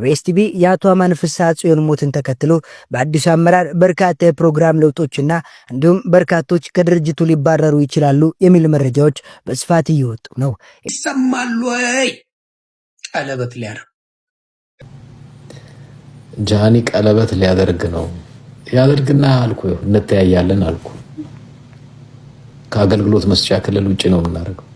በኤስቲቪ የአቶ አማን ፍስሐ ጽዮን ሞትን ተከትሎ በአዲሱ አመራር በርካታ የፕሮግራም ለውጦችና እንዲሁም በርካቶች ከድርጅቱ ሊባረሩ ይችላሉ የሚል መረጃዎች በስፋት እየወጡ ነው። ይሰማሉ ወይ? ቀለበት ሊያደርግ ጃኒ ቀለበት ሊያደርግ ነው። ያደርግና አልኩ እንተያያለን አልኩ። ከአገልግሎት መስጫ ክልል ውጪ ነው የምናደርገው።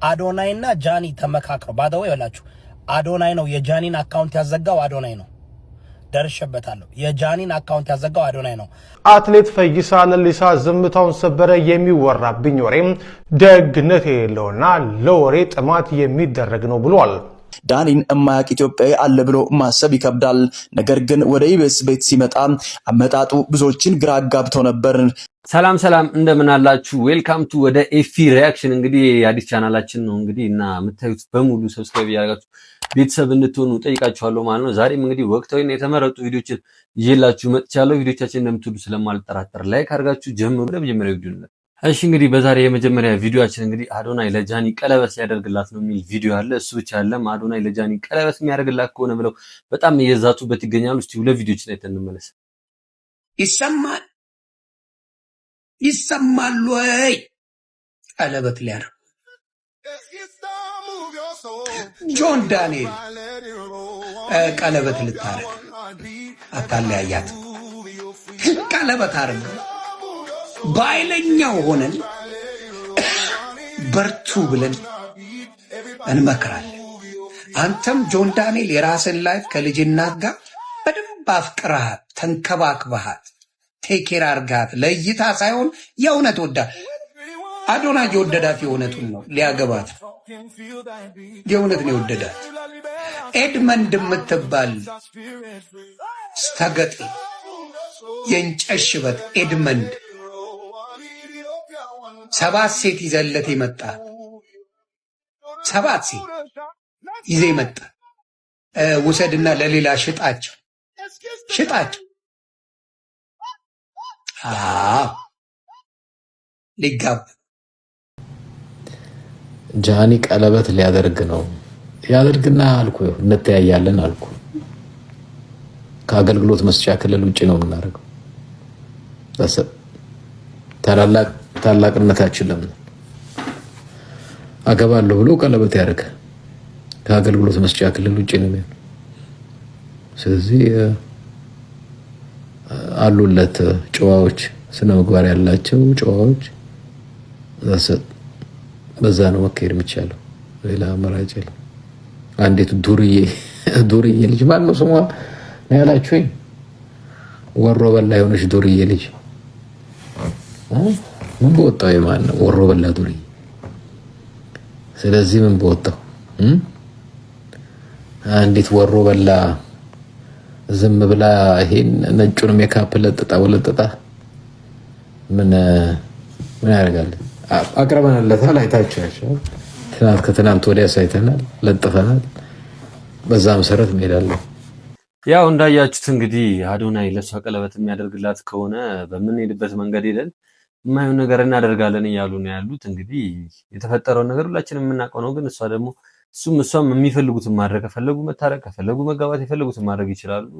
አዶናይና ጃኒ ተመካክረው ባደው ይላችሁ። አዶናይ ነው የጃኒን አካውንት ያዘጋው። አዶናይ ነው ደርሸበታለሁ። የጃኒን አካውንት ያዘጋው አዶናይ ነው። አትሌት ፈይሳ ለሊሳ ዝምታውን ሰበረ የሚወራብኝ ወሬም ደግነት የሌለውና ለወሬ ጥማት የሚደረግ ነው ብሏል። ዳኒን እማያቅ ኢትዮጵያዊ አለ ብሎ ማሰብ ይከብዳል። ነገር ግን ወደ ኢቢኤስ ቤት ሲመጣ አመጣጡ ብዙዎችን ግራ አጋብተው ነበር። ሰላም እንደምን አላችሁ? ዌልካም ቱ ወደ ኤፊ ሪአክሽን። እንግዲህ የአዲስ ቻናላችን ነው እንግዲህ እና የምታዩት በሙሉ ሰብስክራይብ ያደርጋችሁ ቤተሰብ እንድትሆኑ ጠይቃችኋለሁ ማለት ነው። ዛሬም እንግዲህ ወቅታዊና የተመረጡ ቪዲዮችን ይዤላችሁ መጥቻለሁ። ቪዲዮቻችን እንደምትወዱ ስለማልጠራጠር ላይክ አድርጋችሁ ጀምሩ። ለመጀመሪያው ቪዲዮ ነው። እሺ እንግዲህ በዛሬ የመጀመሪያ ቪዲዮአችን እንግዲህ አዶናይ ለጃኒ ቀለበት ሊያደርግላት ነው የሚል ቪዲዮ አለ። እሱ ብቻ አይደለም፣ አዶናይ ለጃኒ ቀለበት የሚያደርግላት ከሆነ ብለው በጣም እየዛቱበት ይገኛሉ። እስቲ ሁለት ቪዲዮችን አይተን እንመለስ። ይሰማሉ ወይ? ቀለበት ሊያደርግ ጆን ዳንኤል ቀለበት ልታረግ አታለያያት። ቀለበት አርግ ባይለኛው ሆነን በርቱ ብለን እንመክራለን። አንተም ጆን ዳንኤል የራስን ላይፍ ከልጅናት ጋር በደንብ አፍቅረሃት ተንከባክበሃት ቴኬር አርጋት ለይታ ሳይሆን የእውነት ወዳ አዶናይ የወደዳት የእውነቱን ነው ሊያገባት የእውነት ነው የወደዳት። ኤድመንድ የምትባል ስተገጤ የእንጨሽበት ኤድመንድ 7 ሴት ይዘለት ይመጣ 7 ሴት ይዘ ይመጣ ውሰድና ለሌላ ሽጣቸው ሊጋብ ጃኒ ቀለበት ሊያደርግ ነው። ያደርግና አልኩ እንተያያለን አልኩ። ከአገልግሎት መስጫ ክልል ውጪ ነው የምናደርገው። ታላቅነታችን ለምን አገባለሁ ብሎ ቀለበት ያደርግ ከአገልግሎት መስጫ ክልል ውጪ ነው የሚሆነው። ስለዚህ አሉለት ጨዋዎች፣ ስነ ምግባር ያላቸው ጨዋዎች በዛ ነው መካሄድ የሚቻለው። ሌላ አማራጭ የለም። አንዲት ዱርዬ ልጅ ማን ነው ስሟ ነው ያላችሁኝ? ወሮ በላ የሆነች ዱርዬ ልጅ ምን በወጣው የማን ነው ወሮ በላ ዱርዬ? ስለዚህ ምን በወጣው አንዲት ወሮ በላ ዝም ብላ ይሄን ነጩን ሜካፕ ለጥጣ ምን ያደርጋል? አቅርበናለታል። አይታችኋል። ከትናንት ወዲያ ሳይተናል፣ ለጥፈናል። በዛ መሰረት እንሄዳለን። ያው እንዳያችሁት እንግዲህ አዶናይ ለሷ ቀለበት የሚያደርግላት ከሆነ በምንሄድበት መንገድ ሄደን የማይሆን ነገር እናደርጋለን እያሉ ነው ያሉት። እንግዲህ የተፈጠረውን ነገር ሁላችንም የምናውቀው ነው። ግን እሷም የሚፈልጉትን ማድረግ ከፈለጉ መታረቅ ከፈለጉ መጋባት የፈለጉትን ማድረግ ይችላሉ።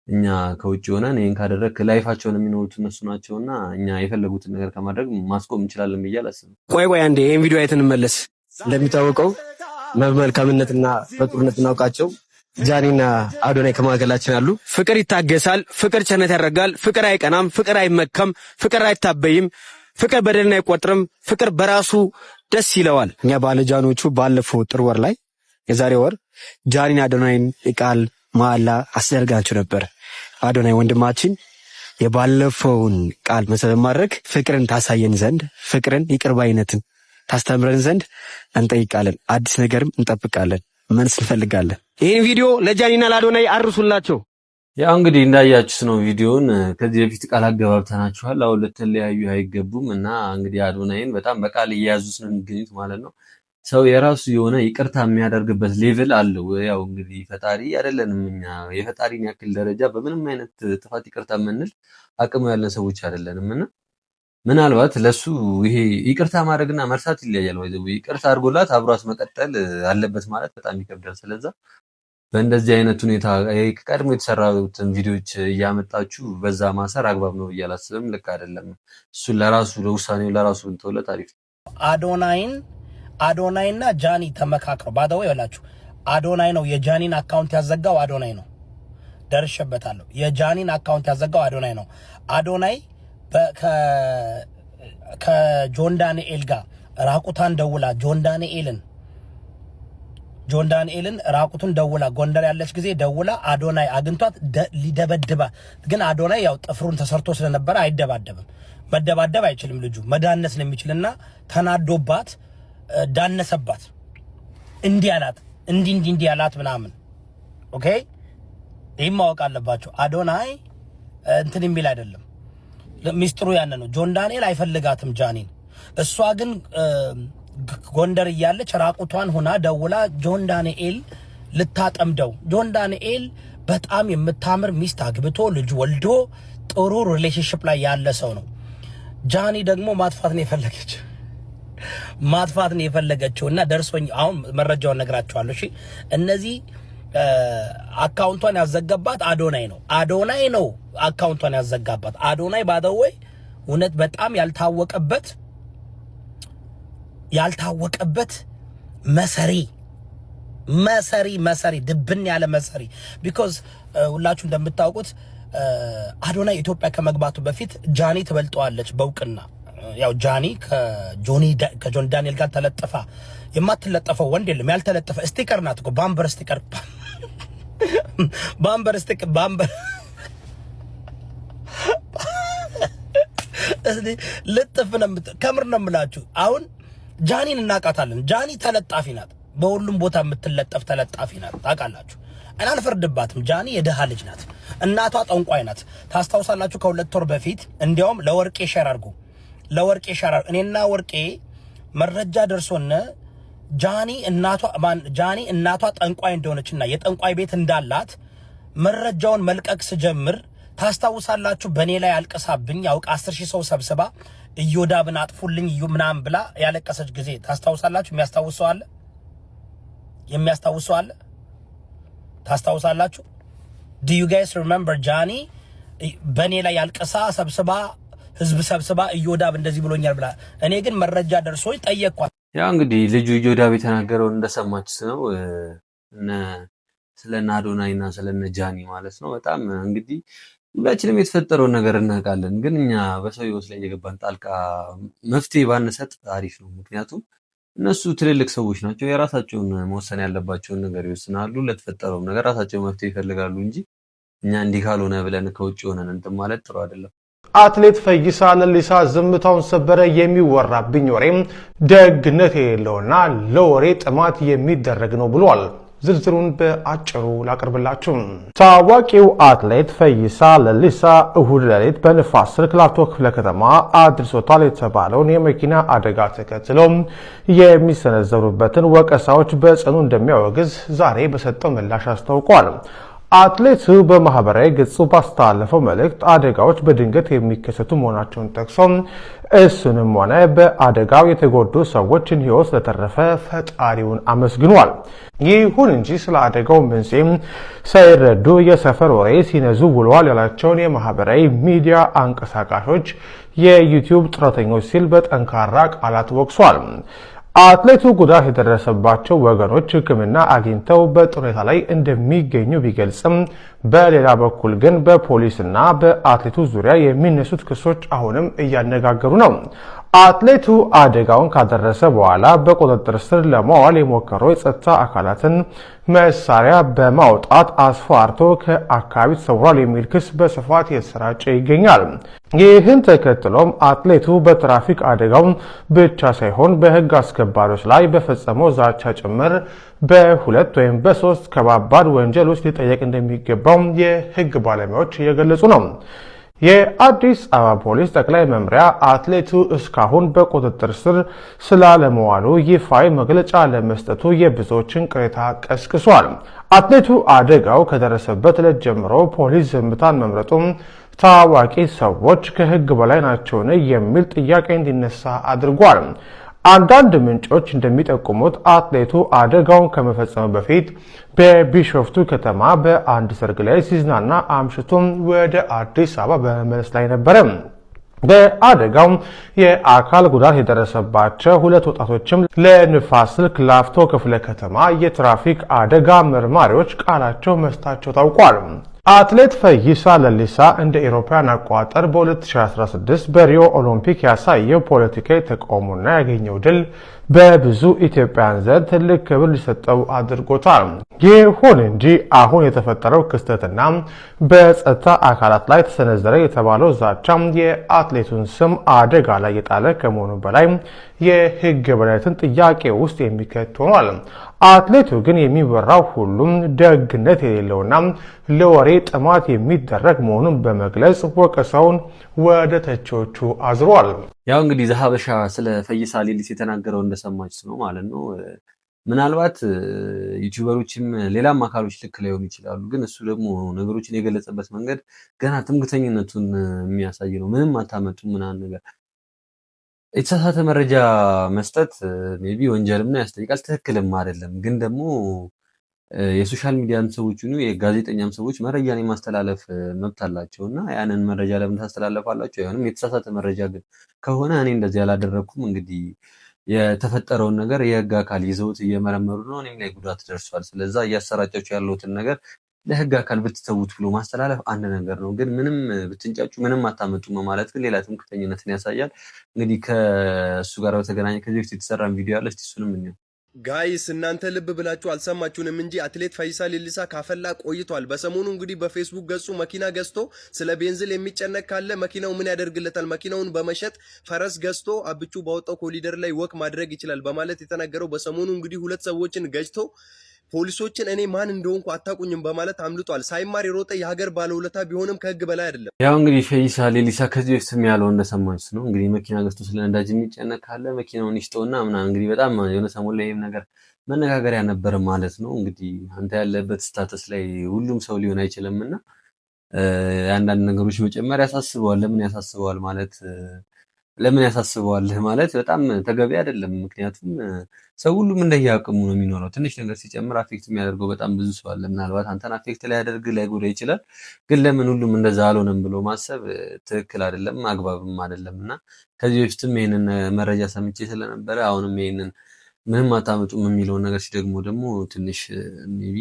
እኛ ከውጭ ሆነን ይሄን ካደረክ ላይፋቸውን የሚኖሩት እነሱ ናቸውና እኛ የፈለጉትን ነገር ከማድረግ ማስቆም እንችላለን ብዬ አላስብም። ቆይ አንዴ ይሄን ቪዲዮ አይተን እንመለስ። እንደሚታወቀው በመልካምነትና በጥሩነት እናውቃቸው ጃኒና አዶናይ ከመካከላችን አሉ። ፍቅር ይታገሳል፣ ፍቅር ቸርነት ያደርጋል፣ ፍቅር አይቀናም፣ ፍቅር አይመከም፣ ፍቅር አይታበይም፣ ፍቅር በደልን አይቆጥርም፣ ፍቅር በራሱ ደስ ይለዋል። እኛ ባለጃኖቹ ባለፈው ጥር ወር ላይ የዛሬ ወር ጃኒና አዶናይን ቃል መሐላ አስደርጋቸው ነበር። አዶናይ ወንድማችን የባለፈውን ቃል መሰረት ማድረግ ፍቅርን ታሳየን ዘንድ ፍቅርን ይቅርባይነትን ታስተምረን ዘንድ እንጠይቃለን። አዲስ ነገርም እንጠብቃለን። መልስ እንፈልጋለን። ይህን ቪዲዮ ለጃኒና ለአዶናይ አርሱላቸው። ያው እንግዲህ እንዳያችሁት ነው ቪዲዮን። ከዚህ በፊት ቃል አገባብተናችኋል። አሁን ለተለያዩ አይገቡም እና እንግዲህ አዶናይን በጣም በቃል እየያዙት ነው የሚገኙት ማለት ነው። ሰው የራሱ የሆነ ይቅርታ የሚያደርግበት ሌቭል አለው። ያው እንግዲህ ፈጣሪ አይደለንም እኛ የፈጣሪን ያክል ደረጃ በምንም አይነት ጥፋት ይቅርታ የምንል አቅሙ ያለን ሰዎች አይደለንም እና ምናልባት ለሱ ይሄ ይቅርታ ማድረግና መርሳት ይለያያል። ይቅርታ አድርጎላት አብሯት መቀጠል አለበት ማለት በጣም ይከብዳል። ስለዚህ በእንደዚህ አይነት ሁኔታ ቀድሞ የተሰራሩትን ቪዲዮዎች እያመጣችሁ በዛ ማሰር አግባብ ነው ብዬ አላስብም። ልክ አይደለም። እሱ ለራሱ ለውሳኔው ለራሱ እንተውለት አሪፍ። አዶናይና ጃኒ ተመካክረው ባዳው ይላችሁ። አዶናይ ነው የጃኒን አካውንት ያዘጋው። አዶናይ ነው ደርሼበታለሁ። የጃኒን አካውንት ያዘጋው አዶናይ ነው። አዶናይ ከጆን ዳንኤል ጋር ራቁታን ደውላ ጆን ዳንኤልን ራቁቱን ደውላ ጎንደር ያለች ጊዜ ደውላ አዶናይ አግንቷት ሊደበድባ፣ ግን አዶናይ ያው ጥፍሩን ተሰርቶ ስለነበረ አይደባደብም። መደባደብ አይችልም ልጁ መዳነስ ነው የሚችልና ተናዶባት ዳነሰባት። እንዲህ አላት እንዲህ አላት ምናምን። ኦኬ ይሄን ማወቅ አለባቸው። አዶናይ እንትን የሚል አይደለም። ሚስጥሩ ያን ነው። ጆን ዳንኤል አይፈልጋትም ጃኒን። እሷ ግን ጎንደር እያለች ራቁቷን ሆና ደውላ ጆን ዳንኤል ልታጠምደው። ጆን ዳንኤል በጣም የምታምር ሚስት አግብቶ ልጅ ወልዶ ጥሩ ሪሌሽንሺፕ ላይ ያለ ሰው ነው። ጃኒ ደግሞ ማጥፋት ነው የፈለገችውና ደርሶኝ አሁን መረጃውን ነግራቸዋለሁ። እሺ እነዚህ አካውንቷን ያዘጋባት አዶናይ ነው አካውንቷን ያዘጋባት። አዶናይ ባደወይ እውነት በጣም ያልታወቀበት መሰሪ ድብን ያለ መሰሪ። ቢኮዝ ሁላችሁ እንደምታውቁት አዶናይ ኢትዮጵያ ከመግባቱ በፊት ጃኒ ትበልጠዋለች በእውቅና። ያው ጃኒ ከጆን ዳንኤል ጋር ተለጥፋ የማትለጠፈው ወንድ የለም። ያልተለጠፈ ስቲከር ናት እኮ ባምበር ስቲከር ልጥፍ ነው። ከምር ነው የምላችሁ። አሁን ጃኒን እናቃታለን። ጃኒ ተለጣፊ ናት፣ በሁሉም ቦታ የምትለጠፍ ተለጣፊ ናት። ታውቃላችሁ። እና አልፈርድባትም። ጃኒ የደሃ ልጅ ናት። እናቷ ጠንቋይ ናት። ታስታውሳላችሁ? ከ2 ወር በፊት እንዲያውም ለወርቄ ሼር አድርጉ። እኔና ወርቄ መረጃ ደርሶነ ጃኒ እናቷ ጠንቋይ እንደሆነችና የጠንቋይ ቤት እንዳላት መረጃውን መልቀቅ ስጀምር ታስታውሳላችሁ? በኔ ላይ አልቀሳብኝ ያውቅ 10,000 ሰው ሰብስባ እዮዳብን አጥፉልኝ ምናምን ብላ ያለቀሰች ጊዜ ታስታውሳላችሁ? የሚያስታውሰው አለ? ታስታውሳላችሁ? do you guys remember ጃኒ በኔ ላይ ያልቀሳ ሰብስባ ህዝብ ሰብስባ እዮዳብ እንደዚህ ብሎኛል ብላ። እኔ ግን መረጃ ደርሶኝ ጠየቅኳት። ያው እንግዲህ ልጁ እዮዳብ የተናገረውን እንደሰማችሁት ነው። ስለነ አዶናይና ስለነ ጃኒ ማለት ነው። በጣም እንግዲህ ሁላችንም የተፈጠረውን ነገር እናውቃለን፣ ግን እኛ በሰው ህይወት ላይ የገባን ጣልቃ መፍትሄ ባንሰጥ አሪፍ ነው። ምክንያቱም እነሱ ትልልቅ ሰዎች ናቸው። የራሳቸውን መወሰን ያለባቸውን ነገር ይወስናሉ። ለተፈጠረው ነገር ራሳቸው መፍትሄ ይፈልጋሉ እንጂ እኛ እንዲህ ካልሆነ ብለን ከውጭ ሆነን እንትን ማለት ጥሩ አይደለም። አትሌት ፈይሳ ለሊሳ ዝምታውን ሰበረ የሚወራብኝ ወሬም ደግነት የሌለውና ለወሬ ጥማት የሚደረግ ነው ብሏል። ዝርዝሩን በአጭሩ ላቀርብላችሁ። ታዋቂው አትሌት ፈይሳ ለሊሳ እሁድ ሌሊት በንፋስ ስልክ ላፍቶ ክፍለ ከተማ አድርሶታል የተባለውን የመኪና አደጋ ተከትሎ የሚሰነዘሩበትን ወቀሳዎች በጽኑ እንደሚያወግዝ ዛሬ በሰጠው ምላሽ አስታውቋል። አትሌቱ በማህበራዊ ገጹ ባስተላለፈው መልእክት አደጋዎች በድንገት የሚከሰቱ መሆናቸውን ጠቅሶ እሱንም ሆነ በአደጋው የተጎዱ ሰዎችን ሕይወት ለተረፈ ፈጣሪውን አመስግኗል። ይሁን እንጂ ስለ አደጋው መንስኤም ሳይረዱ የሰፈር ወሬ ሲነዙ ውለዋል ያላቸውን የማህበራዊ ሚዲያ አንቀሳቃሾች የዩቲዩብ ጥረተኞች ሲል በጠንካራ ቃላት ወቅሷል። አትሌቱ ጉዳት የደረሰባቸው ወገኖች ሕክምና አግኝተው በጥሩ ሁኔታ ላይ እንደሚገኙ ቢገልጽም በሌላ በኩል ግን በፖሊስና በአትሌቱ ዙሪያ የሚነሱት ክሶች አሁንም እያነጋገሩ ነው። አትሌቱ አደጋውን ካደረሰ በኋላ በቁጥጥር ስር ለማዋል የሞከሩ የጸጥታ አካላትን መሳሪያ በማውጣት አስፈራርቶ ከአካባቢ ተሰውሯል የሚል ክስ በስፋት የተሰራጨ ይገኛል። ይህን ተከትሎም አትሌቱ በትራፊክ አደጋው ብቻ ሳይሆን በሕግ አስከባሪዎች ላይ በፈጸመው ዛቻ ጭምር በ2 ወይም በ3 ከባባድ ወንጀሎች ሊጠየቅ እንደሚገባው የሕግ ባለሙያዎች እየገለጹ ነው። የአዲስ አበባ ፖሊስ ጠቅላይ መምሪያ አትሌቱ እስካሁን በቁጥጥር ስር ስላለመዋሉ ይፋዊ መግለጫ ለመስጠቱ የብዙዎችን ቅሬታ ቀስቅሷል። አትሌቱ አደጋው ከደረሰበት ዕለት ጀምሮ ፖሊስ ዝምታን መምረጡም ታዋቂ ሰዎች ከሕግ በላይ ናቸውን የሚል ጥያቄ እንዲነሳ አድርጓል። አንዳንድ ምንጮች እንደሚጠቁሙት አትሌቱ አደጋውን ከመፈጸሙ በፊት በቢሾፍቱ ከተማ በአንድ ሰርግ ላይ ሲዝናና አምሽቶም ወደ አዲስ አበባ በመመለስ ላይ ነበረ። በአደጋው የአካል ጉዳት የደረሰባቸው ሁለት ወጣቶችም ለንፋስ ስልክ ላፍቶ ክፍለ ከተማ የትራፊክ አደጋ መርማሪዎች ቃላቸው መስጠታቸው ታውቋል። አትሌት ፈይሳ ለሊሳ እንደ አውሮፓውያን አቆጣጠር በ2016 በሪዮ ኦሎምፒክ ያሳየው ፖለቲካዊ ተቃውሞና ያገኘው ድል በብዙ ኢትዮጵያውያን ዘንድ ትልቅ ክብር ሊሰጠው አድርጎታል። ይሁን እንጂ አሁን የተፈጠረው ክስተትና በጸጥታ አካላት ላይ ተሰነዘረ የተባለው ዛቻ የአትሌቱን ስም አደጋ ላይ የጣለ ከመሆኑ በላይ የሕግ የበላይነትን ጥያቄ ውስጥ የሚከት ሆኗል። አትሌቱ ግን የሚወራው ሁሉም ደግነት የሌለውና ለወሬ ጥማት የሚደረግ መሆኑን በመግለጽ ወቀሳውን ወደ ተቺዎቹ አዝሯል። ያው እንግዲህ ዘሀበሻ ስለ ፈይሳ ሌሊሳ የተናገረው እንደሰማችሁት ነው ማለት ነው። ምናልባት ዩቲዩበሮችም ሌላም አካሎች ልክ ላይሆኑ ይችላሉ። ግን እሱ ደግሞ ነገሮችን የገለጸበት መንገድ ገና ትምክተኝነቱን የሚያሳይ ነው። ምንም አታመጡም ምናምን ነገር የተሳሳተ መረጃ መስጠት ሜቢ ወንጀልም ነው ያስጠይቃል፣ ትክክልም አይደለም። ግን ደግሞ የሶሻል ሚዲያም ሰዎች ነው የጋዜጠኛም ሰዎች መረጃን የማስተላለፍ መብት አላቸውና ያንን መረጃ ለምን ታስተላልፋላችሁ? አይሆንም። የተሳሳተ መረጃ ግን ከሆነ እኔ እንደዚህ ያላደረኩም እንግዲህ የተፈጠረውን ነገር የህግ አካል ይዘውት እየመረመሩ ነው። እኔም ላይ ጉዳት ደርሷል። ስለዛ እያሰራጫችሁ ያለውትን ነገር ለህግ አካል ብትተውት ብሎ ማስተላለፍ አንድ ነገር ነው። ግን ምንም ብትንጫጩ ምንም አታመጡም ማለት ግን ሌላ ትምክህተኝነትን ያሳያል። እንግዲህ ከእሱ ጋር በተገናኘ ከዚህ በፊት የተሰራን ቪዲዮ አለ። እስቲ እሱንም እንየው። ጋይስ እናንተ ልብ ብላችሁ አልሰማችሁንም እንጂ አትሌት ፈይሳ ሌሊሳ ካፈላ ቆይቷል። በሰሞኑ እንግዲህ በፌስቡክ ገጹ መኪና ገዝቶ ስለ ቤንዚል የሚጨነቅ ካለ መኪናው ምን ያደርግለታል፣ መኪናውን በመሸጥ ፈረስ ገዝቶ አብቹ ባወጣው ኮሊደር ላይ ወክ ማድረግ ይችላል በማለት የተናገረው በሰሞኑ እንግዲህ ሁለት ሰዎችን ገጭቶ ፖሊሶችን እኔ ማን እንደሆንኩ አታቁኝም በማለት አምልጧል። ሳይማር የሮጠ የሀገር ባለውለታ ቢሆንም ከህግ በላይ አይደለም። ያው እንግዲህ ፈይሳ ሌሊሳ ከዚህ በፊትም ያለው እንደሰማችሁት ነው። እንግዲህ መኪና ገዝቶ ስለ ነዳጅ የሚጨነቅ ካለ መኪናውን ይስጠውና ምናምን እንግዲህ በጣም የሆነ ሰሞን ላይ ይሄም ነገር መነጋገሪያ ነበር ማለት ነው። እንግዲህ አንተ ያለበት ስታተስ ላይ ሁሉም ሰው ሊሆን አይችልምና አንዳንድ ነገሮች መጨመር ያሳስበዋል። ለምን ያሳስበዋል ማለት በጣም ተገቢ አይደለም። ምክንያቱም ሰው ሁሉም እንደየአቅሙ ነው የሚኖረው። ትንሽ ነገር ሲጨምር አፌክት የሚያደርገው በጣም ብዙ ሰው አለ። ምናልባት አንተን አፌክት ሊያደርግ ላይጎዳ ይችላል። ግን ለምን ሁሉም እንደዛ አልሆነም ብሎ ማሰብ ትክክል አይደለም፣ አግባብም አይደለም እና ከዚህ በፊትም ይሄንን መረጃ ሰምቼ ስለነበረ አሁንም ይሄንን ምንም አታመጡም የሚለውን ነገር ሲደግሞ ደግሞ ትንሽ ሜቢ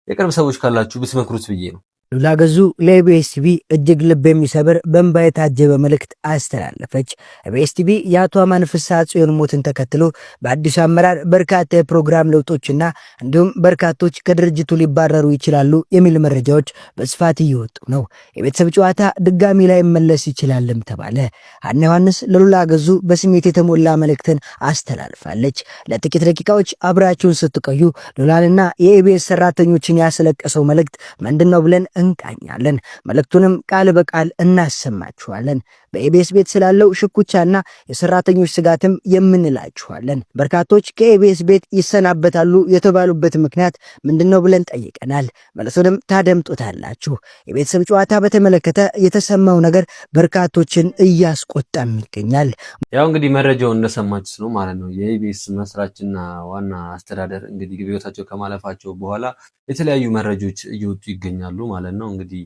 የቅርብ ሰዎች ካላችሁ ብትመክሩት ብዬ ነው። ሉላ ገዙ ለኢቢኤስ ቲቪ እጅግ ልብ የሚሰብር በእንባ የታጀበ መልእክት አስተላለፈች። ኢቢኤስ ቲቪ የአቶ አማን ፍስሐ ጽዮን ሞትን ተከትሎ በአዲሱ አመራር በርካታ የፕሮግራም ለውጦችና እንዲሁም በርካቶች ከድርጅቱ ሊባረሩ ይችላሉ የሚል መረጃዎች በስፋት እየወጡ ነው። የቤተሰብ ጨዋታ ድጋሚ ላይ መለስ ይችላልም ተባለ። ሀና ዮሐንስ ለሉላ ገዙ በስሜት የተሞላ መልእክትን አስተላልፋለች። ለጥቂት ደቂቃዎች አብራችሁን ስትቆዩ ሉላንና የኢቢኤስ ሰራተኞችን ያስለቀሰው መልእክት ምንድነው ብለን እንቃኛለን። መልእክቱንም ቃል በቃል እናሰማችኋለን። በኢቢኤስ ቤት ስላለው ሽኩቻና የሰራተኞች ስጋትም የምንላችኋለን። በርካቶች ከኢቢኤስ ቤት ይሰናበታሉ የተባሉበት ምክንያት ምንድነው ብለን ጠይቀናል። መልሱንም ታደምጡታላችሁ። የቤተሰብ ጨዋታ በተመለከተ የተሰማው ነገር በርካቶችን እያስቆጣም ይገኛል። ያው እንግዲህ መረጃውን እንደሰማችሁት ነው ማለት ነው። የኢቢኤስ መስራችና ዋና አስተዳደር እንግዲህ ህይወታቸው ከማለፋቸው በኋላ የተለያዩ መረጃዎች እየወጡ ይገኛሉ ማለት ነው። እንግዲህ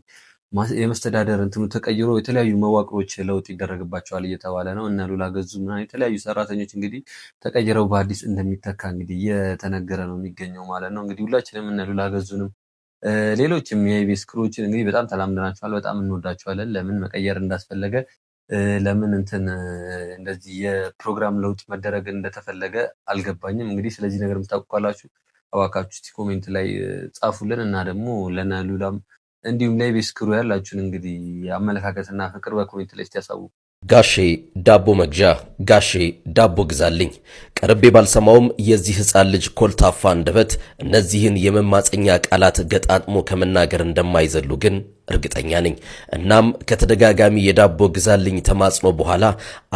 የመስተዳደር እንትኑ ተቀይሮ የተለያዩ መዋቅሮች ለውጥ ይደረግባቸዋል እየተባለ ነው። እና ሉላ ገዙ ምናምን የተለያዩ ሰራተኞች እንግዲህ ተቀይረው በአዲስ እንደሚተካ እንግዲህ እየተነገረ ነው የሚገኘው ማለት ነው። እንግዲህ ሁላችንም እና ሉላ ገዙንም ሌሎችም የኢቢኤስ ክሮችን እንግዲህ በጣም ተላምደናቸዋል፣ በጣም እንወዳቸዋለን። ለምን መቀየር እንዳስፈለገ ለምን እንደዚህ የፕሮግራም ለውጥ መደረግ እንደተፈለገ አልገባኝም። እንግዲህ ስለዚህ ነገር የምታውቁ ካላችሁ እባካችሁ እስቲ ኮሜንት ላይ ጻፉልን እና ደግሞ ለና ሉላም እንዲሁም ለኢቢኤስ ክሩ ያላችሁን እንግዲህ አመለካከትና ፍቅር በኮሜንት ላይ ያሳውቁ። ጋሼ ዳቦ መግዣ፣ ጋሼ ዳቦ ግዛልኝ። ቀርቤ ባልሰማውም የዚህ ሕፃን ልጅ ኮልታፋ አንደበት እነዚህን የመማፀኛ ቃላት ገጣጥሞ ከመናገር እንደማይዘሉ ግን እርግጠኛ ነኝ። እናም ከተደጋጋሚ የዳቦ ግዛልኝ ተማጽኖ በኋላ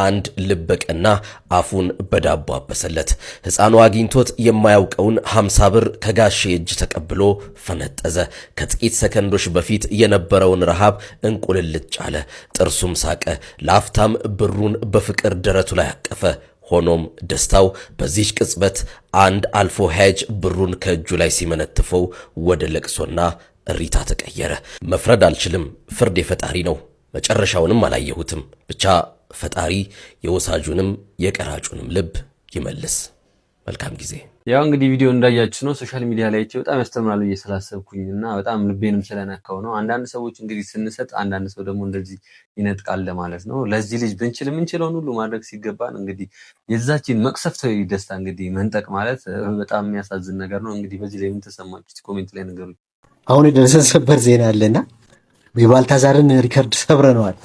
አንድ ልበቀና አፉን በዳቦ አበሰለት። ሕፃኑ አግኝቶት የማያውቀውን 50 ብር ከጋሼ እጅ ተቀብሎ ፈነጠዘ። ከጥቂት ሰከንዶች በፊት የነበረውን ረሃብ እንቁልልጭ አለ። ጥርሱም ሳቀ። ለአፍታም ብሩን በፍቅር ደረቱ ላይ አቀፈ። ሆኖም ደስታው በዚህ ቅጽበት አንድ አልፎ ሄጅ ብሩን ከእጁ ላይ ሲመነትፈው ወደ ለቅሶና እሪታ ተቀየረ። መፍረድ አልችልም፣ ፍርድ የፈጣሪ ነው። መጨረሻውንም አላየሁትም። ብቻ ፈጣሪ የወሳጁንም የቀራጩንም ልብ ይመልስ። መልካም ጊዜ። ያው እንግዲህ ቪዲዮ እንዳያችሁ ነው ሶሻል ሚዲያ ላይ በጣም ያስተምራል ብዬ ስላሰብኩኝና በጣም ልቤንም ስለነካው ነው። አንዳንድ ሰዎች እንግዲህ ስንሰጥ፣ አንዳንድ ሰው ደግሞ እንደዚህ ይነጥቃል ማለት ነው። ለዚህ ልጅ ብንችል የምንችለውን ሁሉ ማድረግ ሲገባን እንግዲህ የዛችን መቅሰፍታዊ ደስታ እንግዲህ መንጠቅ ማለት በጣም የሚያሳዝን ነገር ነው። እንግዲህ በዚህ ላይ ምን ተሰማችሁ? ኮሜንት ላይ ንገሩኝ። አሁን የደረሰን ሰበር ዜና አለና የባልታዛርን ሪከርድ ሰብረነዋል።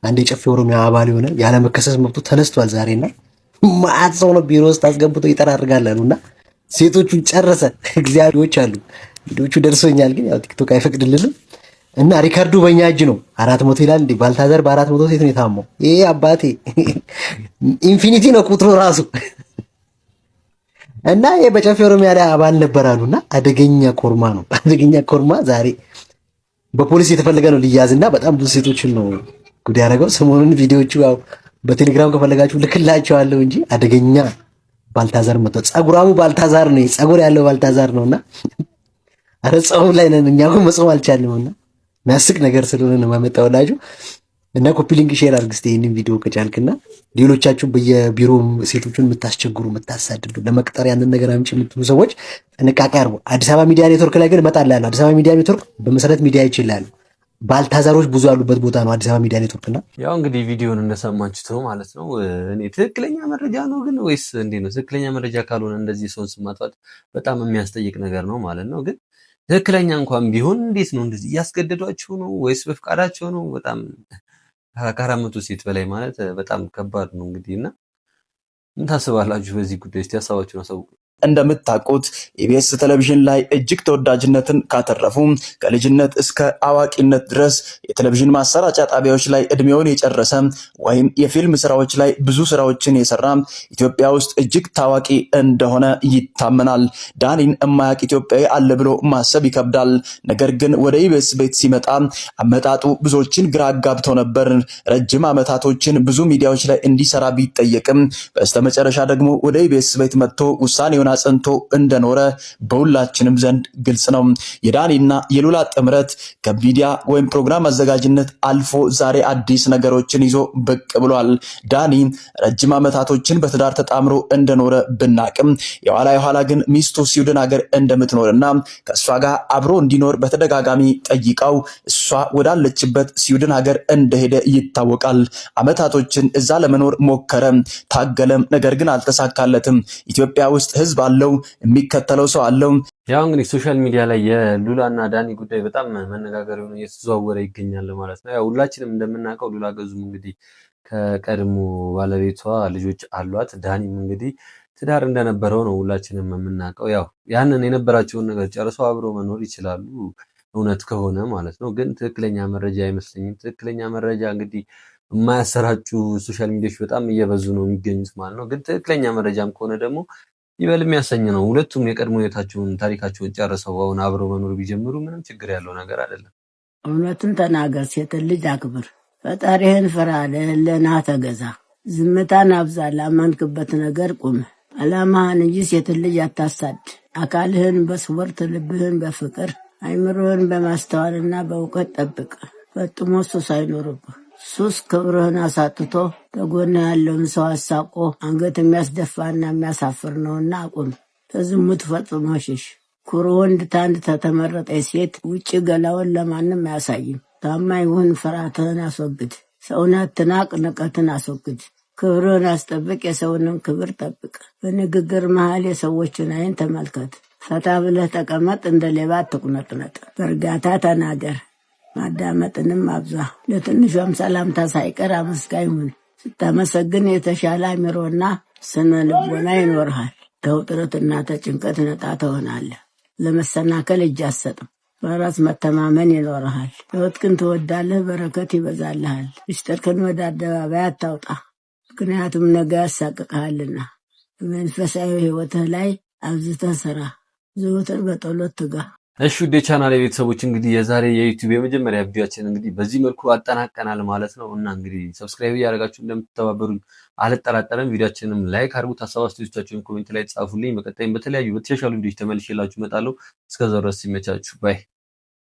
አንድ የጨፌ ኦሮሚያ አባል የሆነ ያለመከሰስ መብቱ ተነስቷል ዛሬና ማአት ሰው ነው ቢሮ ውስጥ አስገብቶ ይጠራርጋል አሉና ሴቶቹን ጨረሰ። እግዚአብሔሮች አሉ ቪዲዮቹ ደርሶኛል፣ ግን ያው ቲክቶክ አይፈቅድልንም እና ሪከርዱ በእኛ እጅ ነው። 400 ይላል እንዴ ባልታዛር በ400 ሴት ነው የታመው። ይሄ አባቴ ኢንፊኒቲ ነው ቁጥሩ ራሱ እና ይሄ በጨፌ ኦሮሚያ ላይ አባል ነበር አሉና አደገኛ ኮርማ ነው። አደገኛ ኮርማ ዛሬ በፖሊስ የተፈለገ ነው ሊያዝና በጣም ብዙ ሴቶችን ነው ጉድ ያደረገው። ሰሞኑን ቪዲዮቹ ያው በቴሌግራም ከፈለጋችሁ ልክላችኋለሁ እንጂ አደገኛ ባልታዛር መጥቶ ጸጉራሙ ባልታዛር ነው፣ ጸጉር ያለው ባልታዛር ነውና አረ ጾም ላይ ነን እኛ እኮ መጾም አልቻልንምና የሚያስቅ ነገር ስለሆነ ነው የማመጣውላችሁ። እና ኮፒ ሊንክ ሼር አድርግ እስቲ ይሄንን ቪዲዮ ከቻልክና ሌሎቻችሁ በየቢሮ ሴቶቹን የምታስቸግሩ የምታሳድዱ ለመቅጠር ያንን ነገር አምጪ የምትሉ ሰዎች ጥንቃቄ አድርጉ። አዲስ አበባ ሚዲያ ኔትወርክ ላይ ግን እመጣላለሁ። አዲስ አበባ ሚዲያ ኔትወርክ በመሰረት ሚዲያ ይችላል። ባልታዛሮች ብዙ ያሉበት ቦታ ነው አዲስ አበባ ሚዲያ ኔትወርክና ያው እንግዲህ ቪዲዮን እንደሰማችሁት ማለት ነው። እኔ ትክክለኛ መረጃ ነው ግን ወይስ እንዴት ነው? ትክክለኛ መረጃ ካልሆነ እንደዚህ ሰውን ስም ማጥፋት በጣም የሚያስጠይቅ ነገር ነው ማለት ነው። ግን ትክክለኛ እንኳን ቢሆን እንዴት ነው እንደዚህ እያስገደዷቸው ነው ወይስ በፍቃዳቸው ነው? በጣም ከ400 ሴት በላይ ማለት በጣም ከባድ ነው እንግዲህ። እና ምን ታስባላችሁ በዚህ ጉዳይ? እስቲ ሀሳባችሁን አሳውቁ። እንደምታውቁት ኢቢኤስ ቴሌቪዥን ላይ እጅግ ተወዳጅነትን ካተረፉ ከልጅነት እስከ አዋቂነት ድረስ የቴሌቪዥን ማሰራጫ ጣቢያዎች ላይ እድሜውን የጨረሰ ወይም የፊልም ስራዎች ላይ ብዙ ስራዎችን የሰራ ኢትዮጵያ ውስጥ እጅግ ታዋቂ እንደሆነ ይታመናል። ዳኒን የማያውቅ ኢትዮጵያዊ አለ ብሎ ማሰብ ይከብዳል። ነገር ግን ወደ ኢቢኤስ ቤት ሲመጣ አመጣጡ ብዙዎችን ግራ አጋብቶ ነበር። ረጅም ዓመታቶችን ብዙ ሚዲያዎች ላይ እንዲሰራ ቢጠየቅም በስተመጨረሻ ደግሞ ወደ ኢቢኤስ ቤት መጥቶ ውሳኔውን አጽንቶ እንደኖረ በሁላችንም ዘንድ ግልጽ ነው። የዳኒና የሉላ ጥምረት ከሚዲያ ወይም ፕሮግራም አዘጋጅነት አልፎ ዛሬ አዲስ ነገሮችን ይዞ ብቅ ብሏል። ዳኒ ረጅም ዓመታቶችን በትዳር ተጣምሮ እንደኖረ ብናቅም የኋላ ግን ሚስቱ ስዊድን ሀገር እንደምትኖርና ከእሷ ጋር አብሮ እንዲኖር በተደጋጋሚ ጠይቃው እሷ ወዳለችበት ስዊድን ሀገር እንደሄደ ይታወቃል። ዓመታቶችን እዛ ለመኖር ሞከረ፣ ታገለም፣ ነገር ግን አልተሳካለትም። ኢትዮጵያ ውስጥ ህዝብ አለው፣ የሚከተለው ሰው አለው። ያው እንግዲህ ሶሻል ሚዲያ ላይ የሉላና ዳኒ ጉዳይ በጣም መነጋገሪያ ሆኖ እየተዘዋወረ ይገኛል ማለት ነው። ያው ሁላችንም እንደምናውቀው ሉላ ገዙም እንግዲህ ከቀድሞ ባለቤቷ ልጆች አሏት። ዳኒም እንግዲህ ትዳር እንደነበረው ነው ሁላችንም የምናውቀው። ያው ያንን የነበራቸውን ነገር ጨርሰው አብረው መኖር ይችላሉ እውነት ከሆነ ማለት ነው። ግን ትክክለኛ መረጃ አይመስለኝም። ትክክለኛ መረጃ እንግዲህ የማያሰራጩ ሶሻል ሚዲያዎች በጣም እየበዙ ነው የሚገኙት ማለት ነው። ግን ትክክለኛ መረጃም ከሆነ ደግሞ ይበል የሚያሰኝ ነው። ሁለቱም የቀድሞ ህይወታቸውን ታሪካቸውን ጨርሰው አሁን አብረው መኖር ቢጀምሩ ምንም ችግር ያለው ነገር አይደለም። እውነትን ተናገር፣ ሴትን ልጅ አክብር፣ ፈጣሪህን ፍራ፣ ለህሊናህ ተገዛ፣ ዝምታን አብዛ፣ ላመንክበት ነገር ቁም፣ ዓላማህን እንጂ ሴትን ልጅ አታሳድ። አካልህን በስፖርት ልብህን በፍቅር አይምሮህን በማስተዋልና በእውቀት ጠብቅ። ፈጥሞ ሱስ አይኖርብህ። ሱስ ክብርህን አሳጥቶ ተጎና ያለውን ሰው አሳቆ አንገት የሚያስደፋና የሚያሳፍር ነውና አቁም። ተዝሙት ፈጽሞ ሽሽ። ኩሩ ወንድ ታንድ ተተመረጠ ሴት ውጭ ገላውን ለማንም አያሳይም። ታማኝ ሁን፣ ፍርሃትህን አስወግድ። ሰውን አትናቅ፣ ንቀትን አስወግድ። ክብርህን አስጠብቅ፣ የሰውንም ክብር ጠብቅ። በንግግር መሃል የሰዎችን አይን ተመልከት። ፈታ ብለህ ተቀመጥ፣ እንደ ሌባ አትቁነጥነጥ። በእርጋታ ተናገር፣ ማዳመጥንም አብዛ። ለትንሿም ሰላምታ ሳይቀር አመስጋኝ ሁን። ስታመሰግን የተሻለ አእምሮና ስነ ልቦና ይኖርሃል። ከውጥረትና ተጭንቀት ነጣ ትሆናለህ። ለመሰናከል እጅ አትሰጥም። በራስ መተማመን ይኖርሃል። ሕይወትህን ትወዳለህ፣ በረከት ይበዛልሃል። ምስጢርህን ወደ አደባባይ አታውጣ፣ ምክንያቱም ነገ ያሳቅቅሃልና። በመንፈሳዊ ሕይወትህ ላይ አብዝተህ ስራ። ዘወትር በጸሎት ትጋ። እሺ ውድ የቻናሌ ቤተሰቦች እንግዲህ የዛሬ የዩቲዩብ የመጀመሪያ ቪዲዮአችን እንግዲህ በዚህ መልኩ አጠናቀናል ማለት ነው እና እንግዲህ ሰብስክራይብ እያደረጋችሁ እንደምትተባበሩኝ አልጠራጠርም። ቪዲዮአችንም ላይክ አድርጉት፣ ሀሳብ አስተያየቶቻችሁን ኮሜንት ላይ ጻፉልኝ። በቀጣይም በተለያዩ በተሻሻሉ ቪዲዮዎች ተመልሼላችሁ እመጣለሁ። እስከዛው ድረስ ይመቻችሁ ባይ